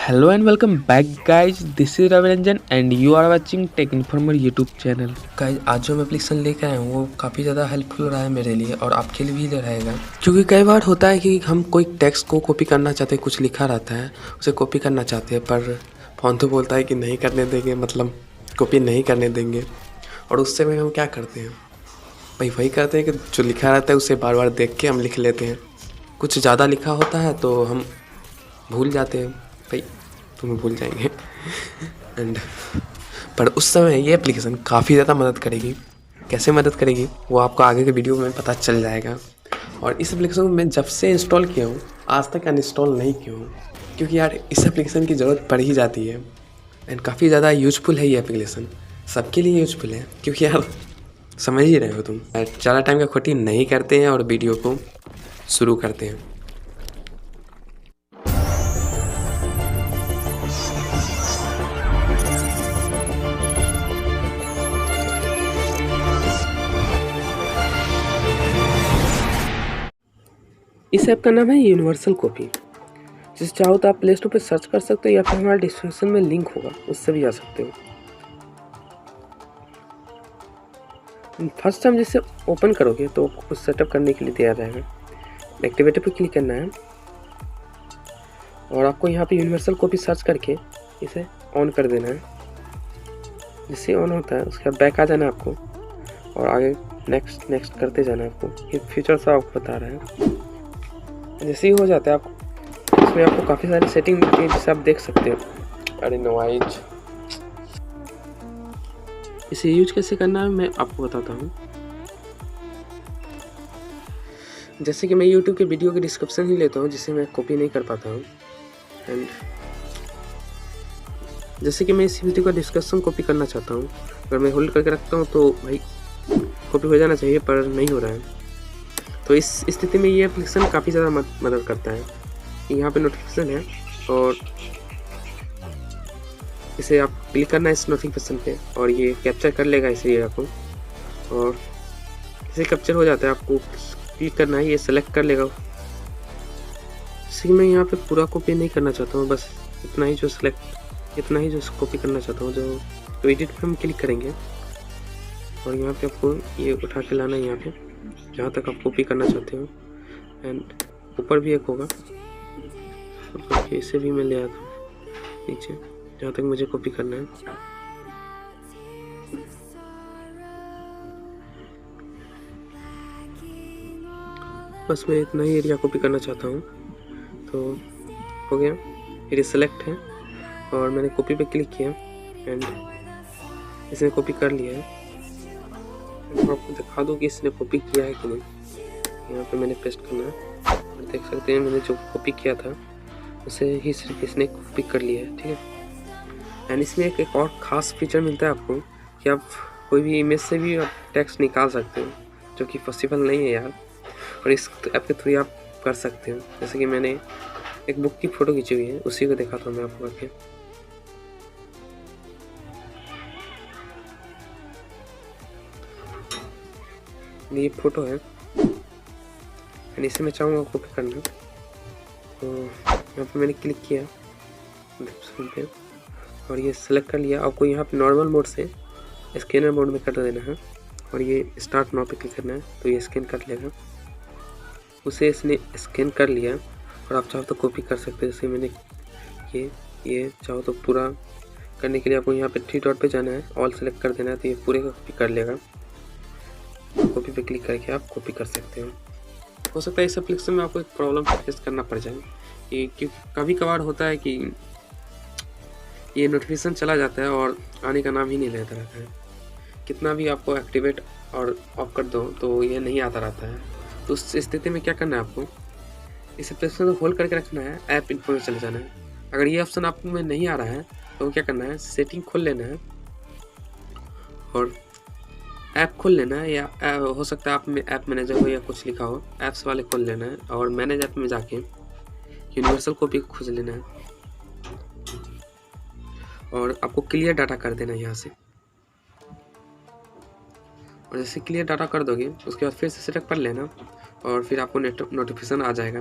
Hello and welcome back guys, this is Ravi Ranjan and you are watching Tech Informer YouTube channel। Guys आज जो मैं application लेकर आया हूँ वो काफ़ी ज़्यादा हेल्पफुल रहा है मेरे लिए और आपके लिए भी रहेगा, क्योंकि कई बार होता है कि हम कोई टेक्स्ट को कॉपी करना चाहते हैं, कुछ लिखा रहता है उसे कॉपी करना चाहते हैं पर फ़ोन तो बोलता है कि नहीं करने देंगे, मतलब कॉपी नहीं करने देंगे। और उस समय हम क्या करते हैं भाई, वही करते हैं कि जो लिखा रहता है उसे बार बार देख के हम लिख लेते हैं। कुछ ज़्यादा लिखा होता है तो हम भूल जाते हैं, भाई तुम्हें भूल जाएंगे एंड पर उस समय ये एप्लीकेशन काफ़ी ज़्यादा मदद करेगी। कैसे मदद करेगी वो आपको आगे के वीडियो में पता चल जाएगा। और इस एप्लीकेशन को मैं जब से इंस्टॉल किया हूँ आज तक अनइंस्टॉल नहीं किया हूँ, क्योंकि यार इस एप्लीकेशन की ज़रूरत पड़ ही जाती है एंड काफ़ी ज़्यादा यूजफुल है ये एप्लीकेशन, सबके लिए यूजफुल है। क्योंकि यार समझ ही रहे हो तुम, ज़्यादा टाइम का खोटी नहीं करते हैं और वीडियो को शुरू करते हैं। इस ऐप का नाम है यूनिवर्सल कॉपी, जिसे चाहो तो आप प्ले स्टोर पर सर्च कर सकते हो या फिर हमारे डिस्क्रिप्शन में लिंक होगा, उससे भी जा सकते हो। फर्स्ट टाइम जिसे ओपन करोगे तो कुछ सेटअप करने के लिए दिया जाएगा। एक्टिवेट पे क्लिक करना है और आपको यहाँ पे यूनिवर्सल कॉपी सर्च करके इसे ऑन कर देना है। जिससे ऑन होता है उसके बाद बैक आ जाना है आपको और आगे नेक्स्ट नेक्स्ट करते जाना है आपको। ये फीचर सब आपको बता रहा है। जैसे ही हो जाता है आपको इसमें आपको काफ़ी सारी सेटिंग मिलती है जिसे आप देख सकते हो। अरे नॉइज, इसे यूज कैसे करना है मैं आपको बताता हूँ। जैसे कि मैं YouTube के वीडियो के डिस्क्रिप्शन ही लेता हूँ जिसे मैं कॉपी नहीं कर पाता हूँ। एंड जैसे कि मैं इस वीडियो का डिस्क्रिप्शन कॉपी करना चाहता हूँ, अगर मैं होल्ड करके रखता हूँ तो भाई कॉपी हो जाना चाहिए पर नहीं हो रहा है। तो इस स्थिति में ये एप्लीकेशन काफ़ी ज़्यादा मदद करता है। यहाँ पे नोटिफिकेशन है और इसे आप क्लिक करना है इस नोटिफिकेशन पे और ये कैप्चर कर लेगा इस एरिया को। और इसे कैप्चर हो जाता है आपको क्लिक करना है, ये सेलेक्ट कर लेगा। इसी मैं यहाँ पे पूरा कॉपी नहीं करना चाहता हूँ, बस इतना ही जो कॉपी करना चाहता हूँ। जो एडिट पे हम क्लिक करेंगे और यहाँ पे आपको ये उठा के लाना है यहाँ पे जहाँ तक आप कॉपी करना चाहते हो। एंड ऊपर भी एक होगा, इसे भी मैं ले आता हूँ नीचे जहाँ तक मुझे कॉपी करना है। बस मैं इतना ही एरिया कॉपी करना चाहता हूँ तो हो गया। ये सेलेक्ट है और मैंने कॉपी पे क्लिक किया एंड इसने कॉपी कर लिया है। मैं आपको दिखा दूँ कि इसने कॉपी किया है कि नहीं। यहाँ पे मैंने पेस्ट करना है और देख सकते हैं मैंने जो कॉपी किया था उसे ही सिर्फ इसने कॉपी कर लिया है, ठीक है। एंड इसमें एक और ख़ास फीचर मिलता है आपको कि आप कोई भी इमेज से भी आप टेक्स्ट निकाल सकते हो, जो कि पॉसिबल नहीं है यार। और इस ऐप के थ्रू आप कर सकते हो। जैसे कि मैंने एक बुक की फ़ोटो खींची हुई है, उसी को दिखाता हूँ मैं आपको करके। ये फ़ोटो है एंड इसे मैं चाहूँगा कॉपी करना, तो यहाँ पे मैंने क्लिक किया पे और ये सेलेक्ट कर लिया। आपको यहाँ पे नॉर्मल मोड से स्कैनर मोड में कर देना है और ये स्टार्ट नाउ पे क्लिक करना है तो ये स्कैन कर लेगा। उसे इसने स्कैन कर लिया और आप चाहो तो कॉपी कर सकते हो। जैसे मैंने ये चाहो तो पूरा करने के लिए आपको यहाँ पे 3 डॉट पे जाना है, ऑल सेलेक्ट कर देना है तो ये पूरे का कॉपी कर लेगा। कॉपी पे क्लिक करके आप कॉपी कर सकते हो सकता है इस एप्लीकेशन में आपको एक प्रॉब्लम फेस करना पड़ जाए क्योंकि कभी कभार होता है कि ये नोटिफिकेशन चला जाता है और आने का नाम ही नहीं लेता रहता है। कितना भी आपको एक्टिवेट और ऑफ कर दो तो ये नहीं आता रहता है। तो उस स्थिति में क्या करना है, आपको इस एप्लीकेशन को होल्ड करके रखना है, ऐप इन्फो में चले जाना है। अगर ये ऑप्शन आप में नहीं आ रहा है तो क्या करना है, सेटिंग खोल लेना है और ऐप खोल लेना है, या हो सकता है आप में ऐप मैनेजर हो या कुछ लिखा हो, ऐप्स वाले खोल लेना है और मैनेज ऐप में जाके यूनिवर्सल कॉपी खोज लेना है और आपको क्लियर डाटा कर देना है यहाँ से। और जैसे क्लियर डाटा कर दोगे उसके बाद फिर से सेटअप कर लेना और फिर आपको नोटिफिकेशन आ जाएगा।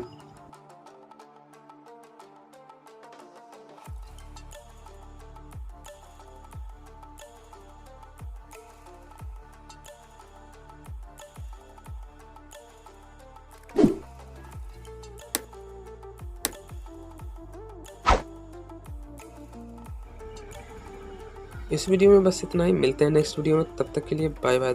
इस वीडियो में बस इतना ही, मिलते हैं नेक्स्ट वीडियो में, तब तक के लिए बाय बाय।